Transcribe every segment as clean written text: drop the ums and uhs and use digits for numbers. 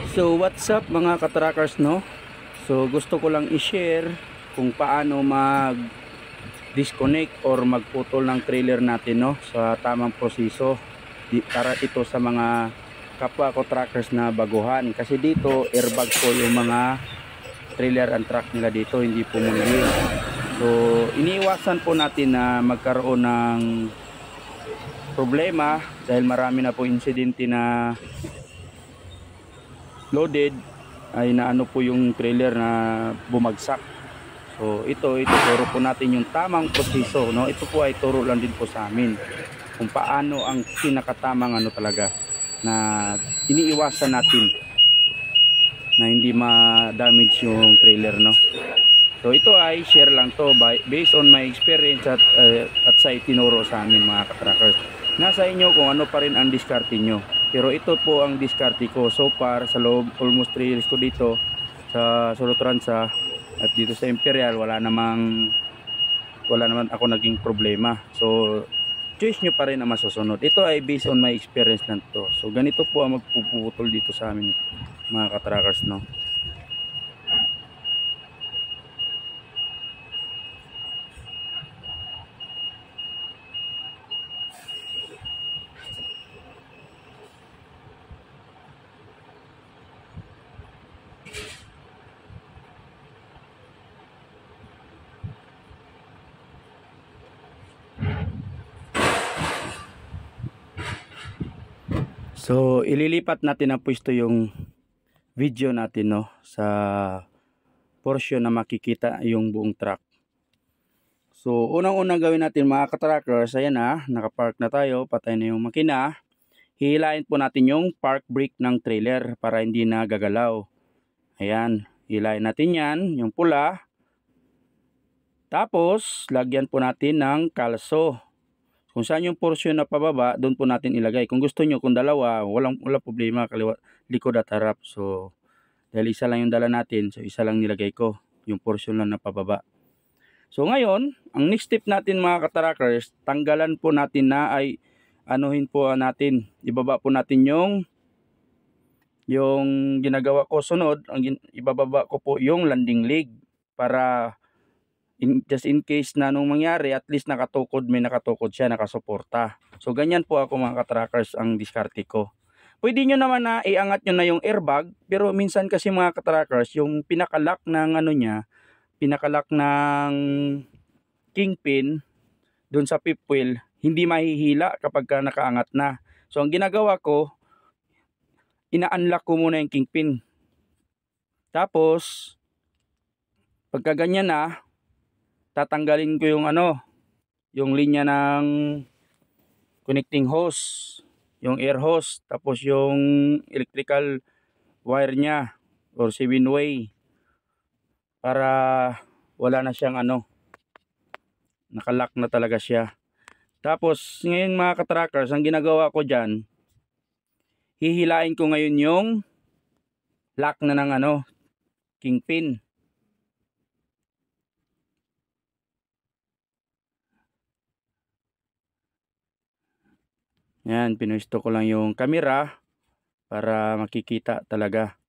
So what's up mga katrackers, no? So gusto ko lang i-share kung paano mag disconnect or magputol ng trailer natin, no, sa tamang proseso para ito sa mga kapwa ko trackers na baguhan, kasi dito airbag po yung mga trailer and truck nila dito, hindi po muli. So iniiwasan po natin na magkaroon ng problema dahil marami na po insidente na loaded ay naano po yung trailer na bumagsak. So ituturo po natin yung tamang proseso, no? Ito po ay turo lang din po sa amin kung paano ang pinakatamang ano talaga na iniiwasan natin na hindi ma-damage yung trailer, no? So ito ay share lang to based on my experience at sa itinuro sa amin mga katrackers. Nasa inyo kung ano pa rin ang diskarte nyo. Pero ito po ang diskarte ko so far sa loob almost 3 years ko dito sa Solotransa at dito sa Imperial. Wala naman ako naging problema. So choice nyo pa rin ang masusunod. Ito ay based on my experience lang to. So ganito po ang magpuputol dito sa amin mga katrackers, no? So ililipat natin ang pwesto yung video natin, no, sa portion na makikita yung buong truck. So unang-unang gawin natin mga katrackers, ayan na, nakapark na tayo, patay na yung makina. Hihilain po natin yung park brake ng trailer para hindi na gagalaw. Ayan, hilain natin yan, yung pula. Tapos lagyan po natin ng kalso. Kung saan yung portion na pababa, doon po natin ilagay. Kung gusto nyo, kung dalawa, walang problema, likod at harap. So dahil isa lang yung dala natin, so isa lang nilagay ko, yung portion lang na pababa. So ngayon, ang next step natin mga katrackers, tanggalan po natin na ay anuhin po natin, ibaba po natin yung ginagawa ko sunod, ibababa ko po yung landing leg para just in case na nung mangyari, at least may nakatukod siya, nakasuporta. So ganyan po ako mga katrackers ang diskarte ko. Pwede nyo naman na iangat nyo na yung airbag, pero minsan kasi mga katrackers, yung pinakalock ng pinakalock ng kingpin dun sa fifth wheel, hindi mahihila kapag nakaangat na. So ang ginagawa ko, ina-unlock ko muna yung kingpin. Tapos pagka ganyan na, tatanggalin ko yung linya ng connecting hose, yung air hose, tapos yung electrical wire niya or 7-way para wala na siyang nakalock na talaga siya. Tapos ngayon mga katrackers, ang ginagawa ko dyan, hihilain ko ngayon yung lock na ng kingpin. Yan, pinuesto ko lang yung camera para makikita talaga.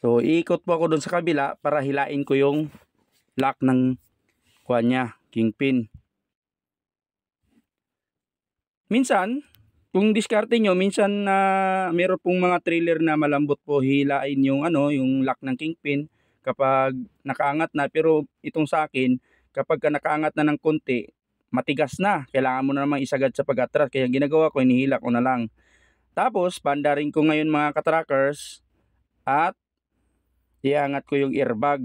So iikot po ako dun sa kabila para hilain ko yung lock ng kuanya, kingpin. Minsan, kung diskarte nyo, minsan meron pong mga trailer na malambot po, hilain yung yung lock ng kingpin kapag nakaangat na. Pero itong sa akin, kapag nakaangat na ng konti, matigas na, kailangan mo na naman isagad sa pag-atras. Kaya ginagawa ko, inihila ko na lang. Tapos pandarin ko ngayon mga katrackers at iangat ko yung airbag.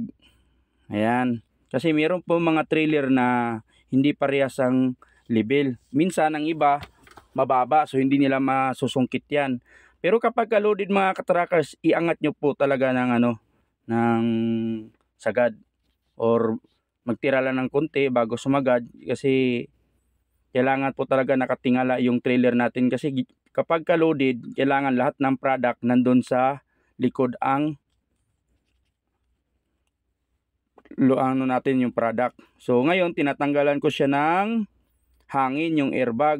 Ayan, kasi meron po mga trailer na hindi parehas ang level. Minsan ang iba mababa, so hindi nila masusungkit yan. Pero kapag loaded mga katrackers, iangat nyo po talaga ng sagad or magtira lang ng konti bago sumagad, kasi kailangan po talaga nakatingala yung trailer natin, kasi kapag loaded, kailangan lahat ng product nandun sa likod ang natin yung product. So ngayon tinatanggalan ko siya ng hangin, yung airbag.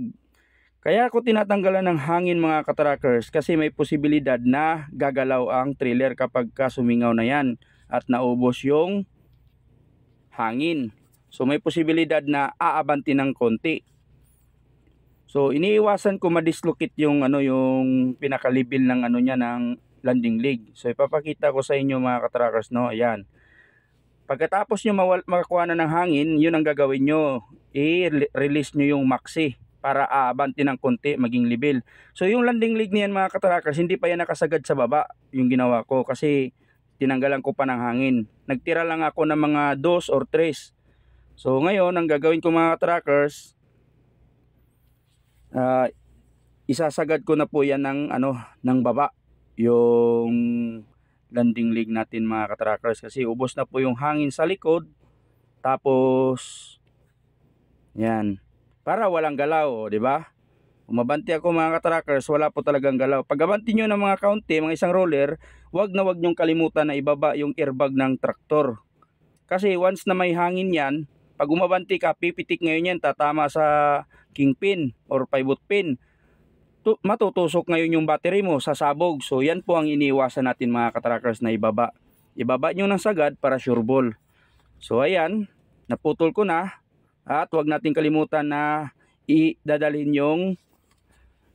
Kaya ako tinatanggalan ng hangin mga katrackers kasi may posibilidad na gagalaw ang trailer kapag sumingaw na yan at naubos yung hangin. So may posibilidad na aabanti ng konti. So iniiwasan ko ma-dislocate yung yung pinakalibil ng niya ng landing leg. So ipapakita ko sa inyo mga katrackers, no. Ayan. Pagkatapos nyo makakuha na ng hangin, yun ang gagawin nyo. I-release nyo yung maxi para aabanti ng konti, maging level. So yung landing leg niyan mga katrackers, hindi pa yan nakasagad sa baba yung ginawa ko kasi tinanggalan ko pa ng hangin. Nagtira lang ako ng mga 2 or 3. So ngayon ang gagawin ko mga katrackers, isasagad ko na po yan ng baba yung landing leg natin mga katrackers kasi ubos na po yung hangin sa likod. Tapos yan, para walang galaw, di ba? Umabanti ako mga katrackers, wala po talagang galaw. Pag abanti nyo ng mga kaunti, mga isang roller, wag nyong kalimutan na ibaba yung airbag ng traktor. Kasi once na may hangin yan, pag umabanti ka, pipitik ngayon yan, tatama sa kingpin or pivot pin. Matutusok ngayon yung battery mo, sasabog. So yan po ang iniiwasan natin mga katrackers na ibaba. Ibaba nyo ng sagad para sure ball. So ayan, naputol ko na. At wag natin kalimutan na idadalhin yung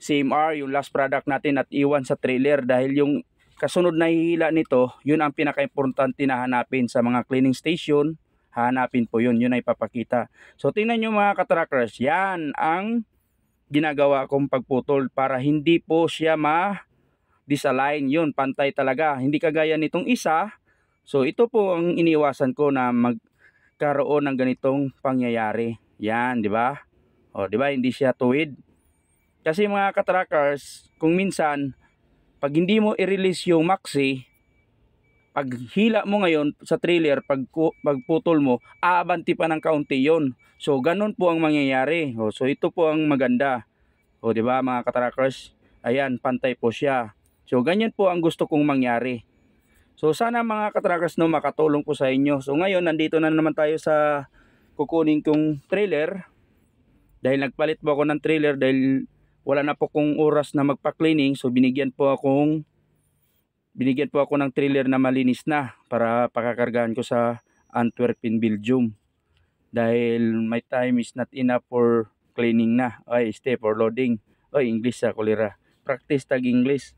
CMR, yung last product natin at iwan sa trailer. Dahil yung kasunod na hihila nito, yun ang pinaka-importante na hanapin sa mga cleaning station. Hanapin po yun, yun ay papakita. So tingnan nyo mga katrackers, yan ang ginagawa kong pagputol para hindi po siya ma-disalign. Yun, pantay talaga. Hindi kagaya nitong isa. So ito po ang iniwasan ko na magkaroon ng ganitong pangyayari. Yan, di ba? O, di ba? Hindi siya tuwid. Kasi mga katrackers, kung minsan, pag hindi mo i-release yung maxi, pag hila mo ngayon sa trailer, pagputol mo, aabanti pa ng kaunti yon. So, ganun po ang mangyayari. O, so, ito po ang maganda. O, di ba mga katrackers? Ayan, pantay po siya. So, ganyan po ang gusto kong mangyari. So, sana mga katrackers, no, makatulong po sa inyo. So, ngayon, nandito na naman tayo sa kukunin kong trailer. Dahil nagpalit po ako ng trailer dahil wala na po kong oras na magpa-cleaning. So, binigyan po ako ng trailer na malinis na para pakakargahan ko sa Antwerpen, Belgium. Dahil my time is not enough for cleaning na. Ay, stay for loading. Ay, English sa kulira. Practice tag English.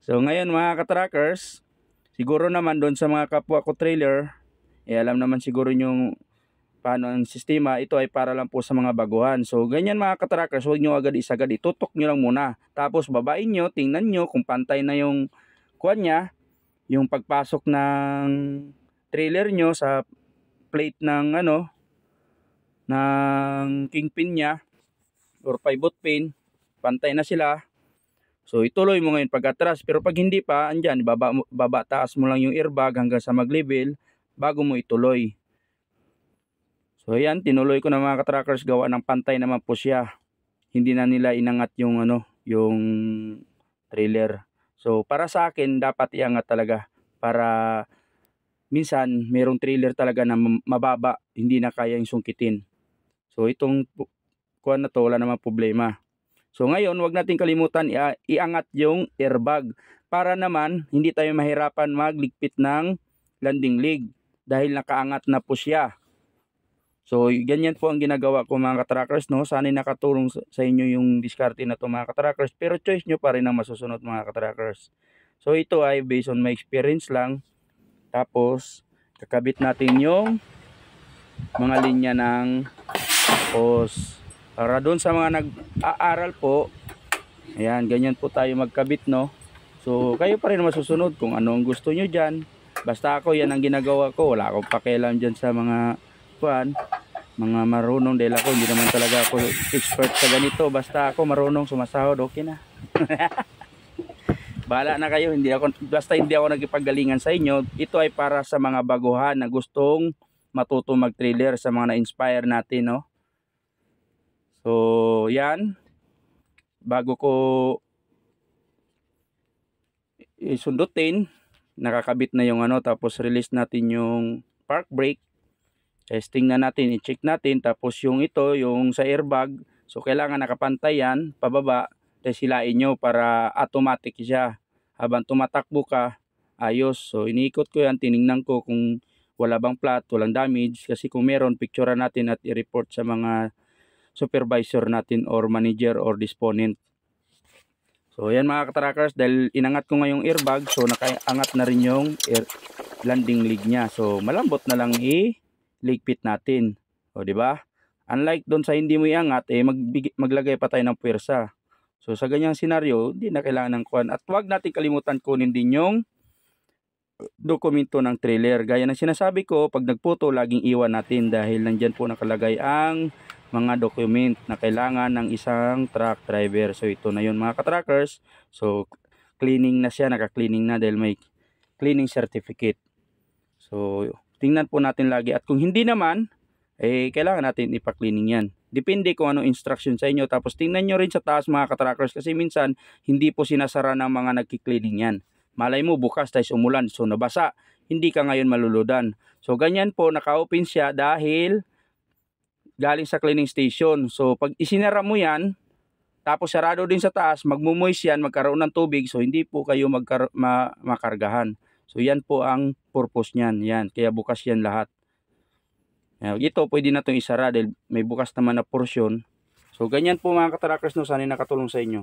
So ngayon mga katrackers, siguro naman doon sa mga kapwa ko trailer, alam naman siguro yung paano ang sistema. Ito ay para lang po sa mga baguhan. So ganyan mga katrackers, huwag nyo agad isagad, itutok nyo lang muna. Tapos babain nyo, tingnan nyo kung pantay na yung kuwan niya, yung pagpasok ng trailer nyo sa plate ng ng kingpin niya or pivot pin, pantay na sila. So ituloy mo ngayon pag atras, pero pag hindi pa, andyan, baba taas mo lang yung airbag hanggang sa mag-level bago mo ituloy. So ayan, tinuloy ko na mga katrackers, gawa ng pantay naman po siya. Hindi na nila inangat yung yung trailer. So para sa akin, dapat iangat talaga para minsan mayroong trailer talaga na mababa, hindi na kayang sungkitin. So itong kuwan na to, wala namang problema. So ngayon, wag natin kalimutan iangat yung airbag para naman hindi tayo mahirapan magligpit ng landing leg dahil nakaangat na po siya. So ganyan po ang ginagawa ko mga katrackers, no. Sana'y nakatulong sa inyo yung diskarte na to mga katrackers, pero choice nyo pa rin ang masusunod mga katrackers. So ito ay based on my experience lang. Tapos kakabit natin yung mga linya ng hose para doon sa mga nag-aaral po. Ayan, ganyan po tayo magkabit, no. So kayo pa rin masusunod kung ano ang gusto nyo dyan. Basta ako, yan ang ginagawa ko. Wala akong pakialam dyan sa mga mga marunong, dahil ako hindi naman talaga ako expert sa ganito. Basta ako marunong sumasahod, okay na. Bahala na kayo, basta hindi ako nagipagalingan sa inyo. Ito ay para sa mga baguhan na gustong matuto mag-trailer, sa mga na-inspire natin, no. So yan, bago ko isundutin, nakakabit na yung tapos release natin yung park brake. Testing na natin, i-check natin. Tapos yung ito, yung sa airbag, so kailangan nakapantay yan, pababa, tapos hilain nyo para automatic siya. Habang tumatakbo ka, ayos. So iniikot ko yan, tiningnan ko kung wala bang flat, walang damage. Kasi kung meron, picturean natin at i-report sa mga supervisor natin or manager or disponent. So yan mga katrackers, dahil inangat ko ngayong airbag, so nakaangat na rin yung landing leg niya. So malambot na lang i-ligpit natin. O di ba? Unlike doon sa hindi mo iangat, maglagay pa tayo ng puwersa. So sa ganyang senaryo, hindi na kailangan ng kuwan. At huwag natin kalimutan kunin din yung dokumento ng trailer. Gaya ng sinasabi ko, pag nagputo, laging iwan natin dahil nandyan po nakalagay ang mga document na kailangan ng isang truck driver. So ito na yun mga katrackers. So cleaning na siya, naka-cleaning na dahil may cleaning certificate. So tingnan po natin lagi, at kung hindi naman, kailangan natin ipa-cleaning yan. Depende kung anong instruction sa inyo. Tapos tingnan nyo rin sa taas mga katrackers, kasi minsan hindi po sinasara ng mga nagki-cleaning yan. Malay mo bukas tayo umulan, so nabasa, hindi ka ngayon maluludan. So ganyan po, naka-open siya dahil galing sa cleaning station. So pag isinara mo yan, tapos sarado din sa taas, magmumoist yan, magkaroon ng tubig, so hindi po kayo makargahan. So yan po ang purpose niyan. Yan, kaya bukas yan lahat. Ito pwede na itong isara dahil may bukas naman na porsyon. So ganyan po mga katrackers, no, sana nakatulong sa inyo.